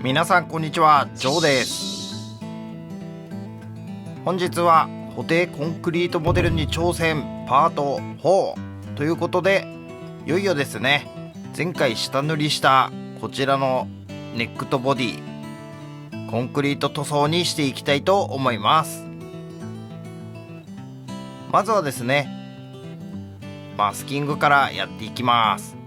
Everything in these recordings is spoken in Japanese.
皆さんこんにちは、ジョーです。本日は補定コンクリートモデルに挑戦パート4ということで、いよいよですね、前回下塗りしたこちらのネックとボディコンクリート塗装にしていきたいと思います。まずはですね、マスキングからやっていきます。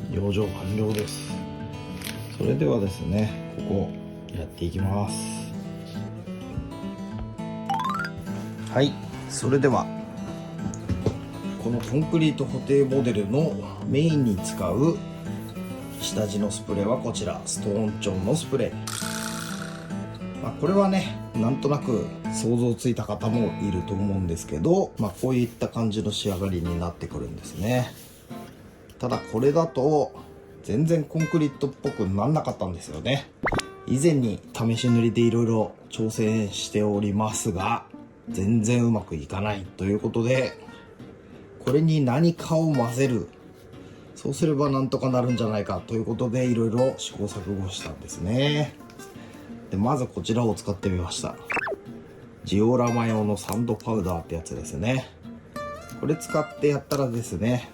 養生完了です。それではですね、ここやっていきます。はい、それではこのコンクリート補定モデルのメインに使う下地のスプレーはこちら、ストーン調のスプレー。これはね、なんとなく想像ついた方もいると思うんですけど、こういった感じの仕上がりになってくるんですね。ただこれだと全然コンクリートっぽくなんなかったんですよね。以前に試し塗りでいろいろ挑戦しておりますが、全然うまくいかないということで、これに何かを混ぜる、そうすればなんとかなるんじゃないかということで、いろいろ試行錯誤したんですね。でまずこちらを使ってみました。ジオラマ用のサンドパウダーってやつですね。これ使ってやったらですね、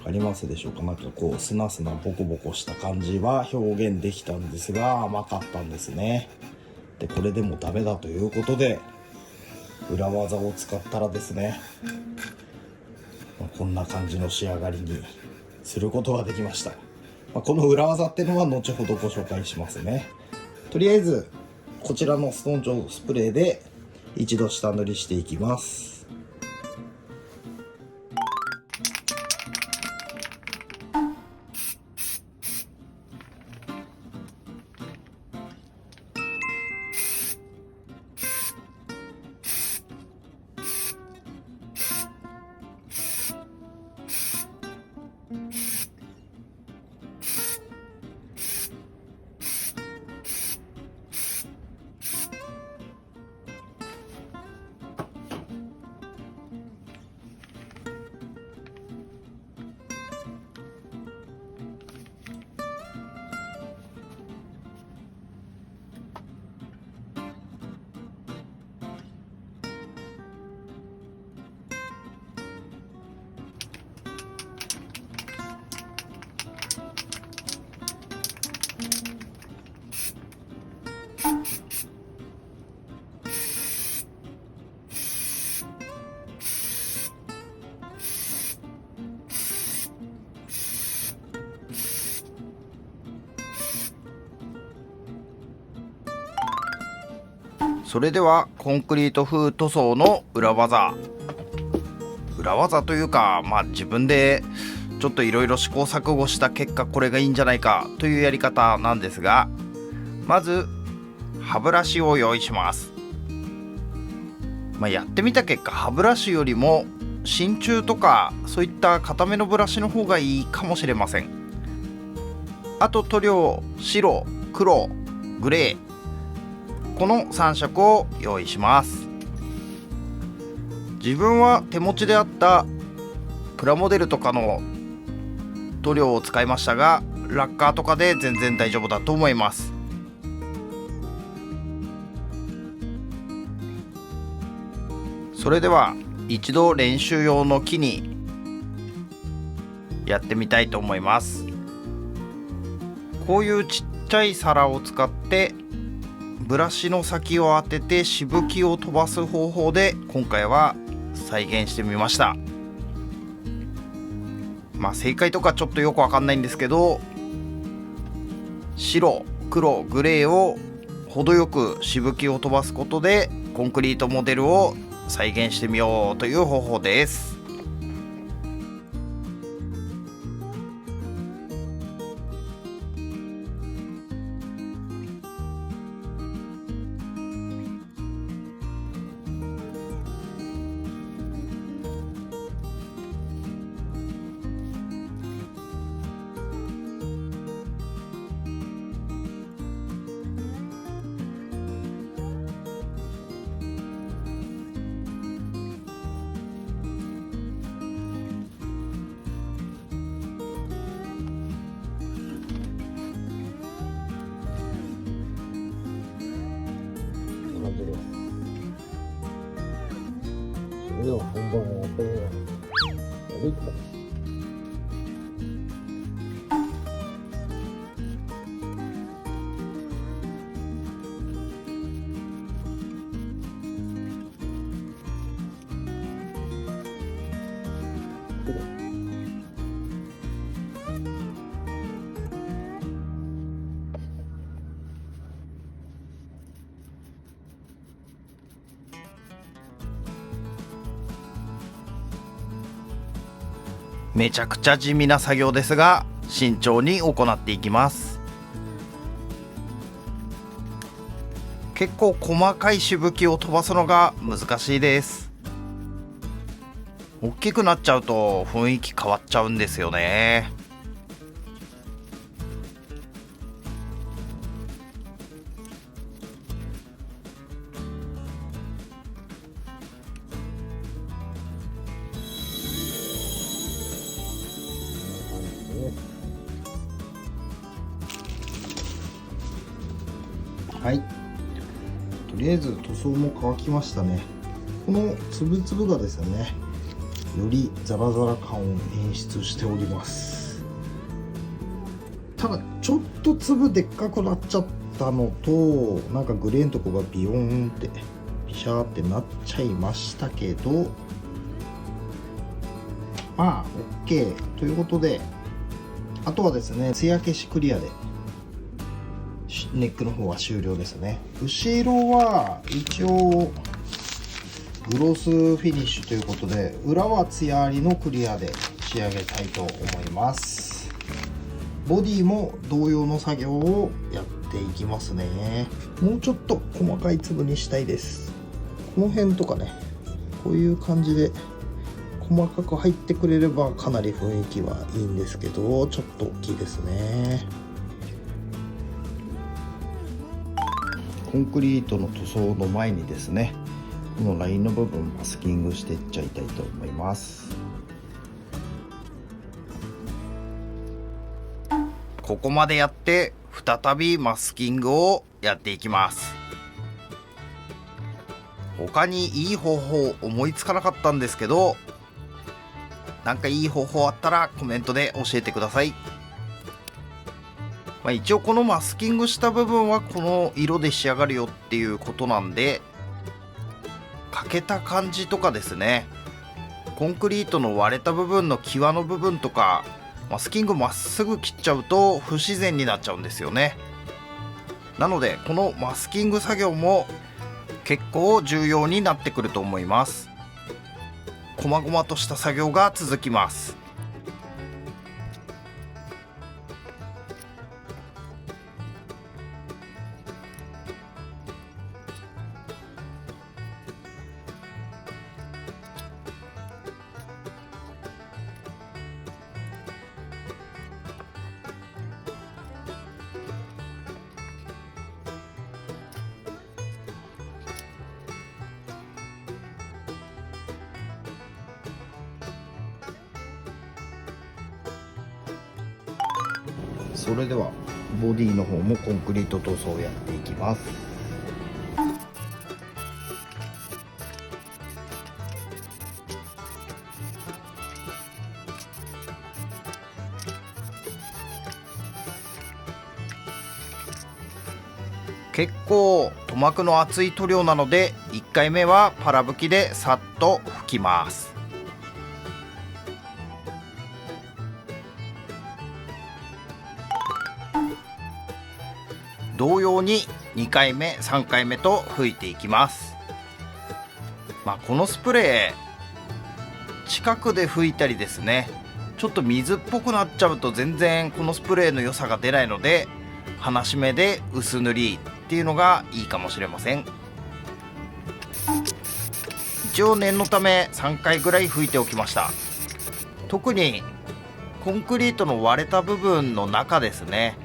ありますでしょうか。なんかこうスナスナボコボコした感じは表現できたんですが、甘かったんですね。でこれでもダメだということで、裏技を使ったらですね、こんな感じの仕上がりにすることができました。この裏技っていうのは後ほどご紹介しますね。とりあえずこちらのストーン調スプレーで一度下塗りしていきます。それではコンクリート風塗装の裏技というか、自分でちょっといろいろ試行錯誤した結果、これがいいんじゃないかというやり方なんですが、まず歯ブラシを用意します。やってみた結果、歯ブラシよりも真鍮とかそういった固めのブラシの方がいいかもしれません。あと塗料、白、黒、グレー、この3色を用意します。自分は手持ちであったプラモデルとかの塗料を使いましたが、ラッカーとかで全然大丈夫だと思います。それでは一度練習用の木にやってみたいと思います。こういうちっちゃい皿を使ってブラシの先を当ててしぶきを飛ばす方法で今回は再現してみました。正解とかちょっとよくわかんないんですけど、白、黒、グレーを程よくしぶきを飛ばすことでコンクリートモデルを再現してみようという方法です。れは。それでは本番はこれはやるか。めちゃくちゃ地味な作業ですが慎重に行っていきます。結構細かいしぶきを飛ばすのが難しいです。大きくなっちゃうと雰囲気変わっちゃうんですよね。はい、とりあえず塗装も乾きましたね。このつぶつぶがですね、よりザラザラ感を演出しております。ただちょっと粒でっかくなっちゃったのと、なんかグレーのとこがビヨーンってピシャーってなっちゃいましたけど、まあ OK ということで、あとはですね、艶消しクリアでネックの方は終了ですね。後ろは一応グロスフィニッシュということで、裏は艶ありのクリアで仕上げたいと思います。ボディも同様の作業をやっていきますね。もうちょっと細かい粒にしたいです。この辺とかね、こういう感じで細かく入ってくれればかなり雰囲気はいいんですけど、ちょっと大きいですね。コンクリートの塗装の前にですね、このラインの部分マスキングしていっちゃいたいと思います。ここまでやって再びマスキングをやっていきます。他にいい方法思いつかなかったんですけど、なんかいい方法あったらコメントで教えてください。一応このマスキングした部分はこの色で仕上がるよっていうことなんで、欠けた感じとかですね、コンクリートの割れた部分の際の部分とか、マスキングまっすぐ切っちゃうと不自然になっちゃうんですよね。なのでこのマスキング作業も結構重要になってくると思います。細々とした作業が続きます。それではボディの方もコンクリート塗装をやっていきます。結構塗膜の厚い塗料なので、1回目はパラ拭きでさっと拭きます。同様に2回目3回目と拭いていきます。このスプレー近くで拭いたりですね、ちょっと水っぽくなっちゃうと全然このスプレーの良さが出ないので、離し目で薄塗りっていうのがいいかもしれません。一応念のため3回ぐらい拭いておきました。特にコンクリートの割れた部分の中ですね、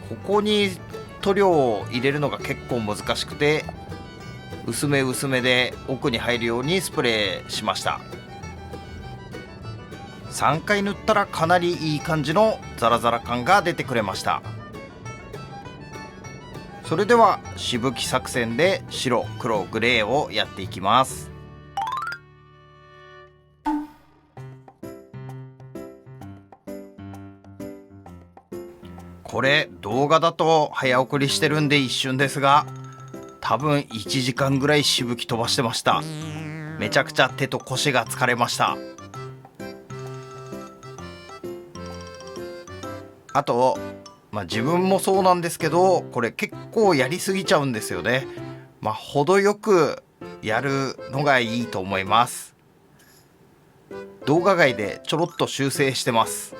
ここに塗料を入れるのが結構難しくて、薄め薄めで奥に入るようにスプレーしました。3回塗ったらかなりいい感じのザラザラ感が出てくれました。それではしぶき作戦で白黒グレーをやっていきます。これ動画だと早送りしてるんで一瞬ですが、多分1時間ぐらいしぶき飛ばしてました。めちゃくちゃ手と腰が疲れました。あと自分もそうなんですけど、これ結構やりすぎちゃうんですよね。程よくやるのがいいと思います。動画外でちょろっと修正してます。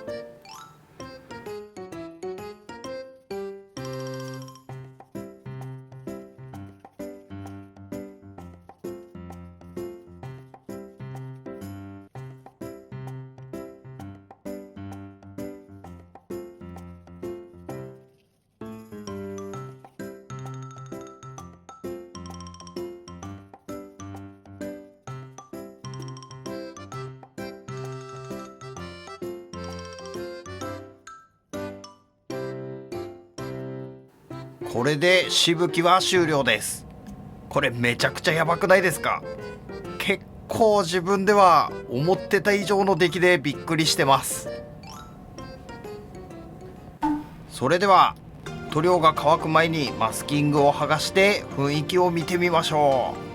これでしぶきは終了です。これめちゃくちゃやばくないですか？結構自分では思ってた以上の出来でびっくりしてます。それでは塗料が乾く前にマスキングを剥がして雰囲気を見てみましょう。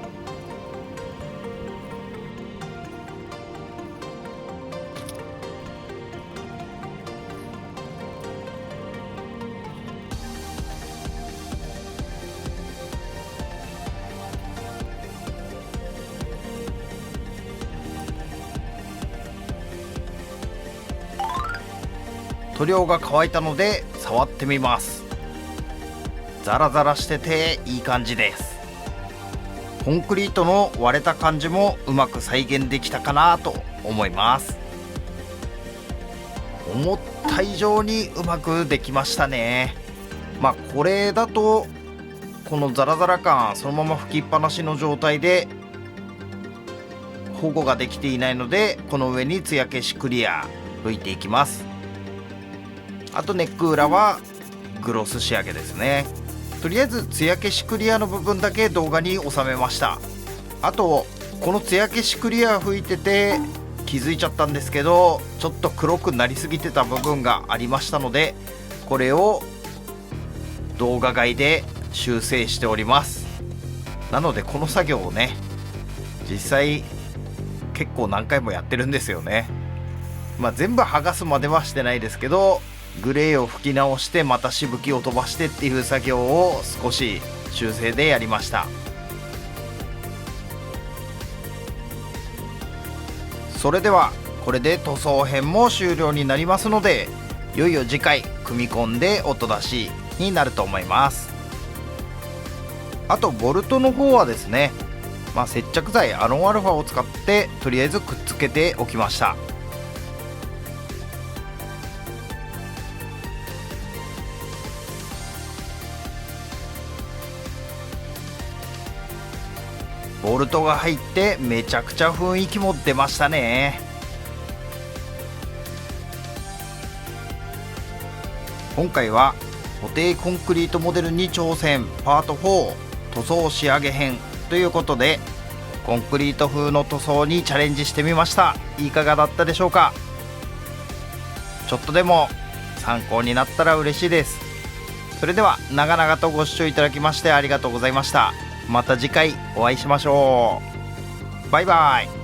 塗料が乾いたので触ってみます。ザラザラしてていい感じです。コンクリートの割れた感じもうまく再現できたかなと思います。思った以上にうまくできましたね。これだとこのザラザラ感そのまま吹きっぱなしの状態で保護ができていないので、この上に艶消しクリア拭いていきます。あとネック裏はグロス仕上げですね。とりあえず艶消しクリアの部分だけ動画に収めました。あとこの艶消しクリア吹いてて気づいちゃったんですけど、ちょっと黒くなりすぎてた部分がありましたので、これを動画外で修正しております。なのでこの作業をね、実際結構何回もやってるんですよね。全部剥がすまではしてないですけど、グレーを吹き直してまたしぶきを飛ばしてっていう作業を少し修正でやりました。それではこれで塗装編も終了になりますので、いよいよ次回組み込んで音出しになると思います。あとボルトの方はですね、接着剤アロンアルファを使ってとりあえずくっつけておきました。ボルトが入ってめちゃくちゃ雰囲気も出ましたね。今回は固定コンクリートモデルに挑戦パート4塗装仕上げ編ということで、コンクリート風の塗装にチャレンジしてみました。いかがだったでしょうか？ちょっとでも参考になったら嬉しいです。それでは長々とご視聴いただきましてありがとうございました。また次回お会いしましょう。バイバイ。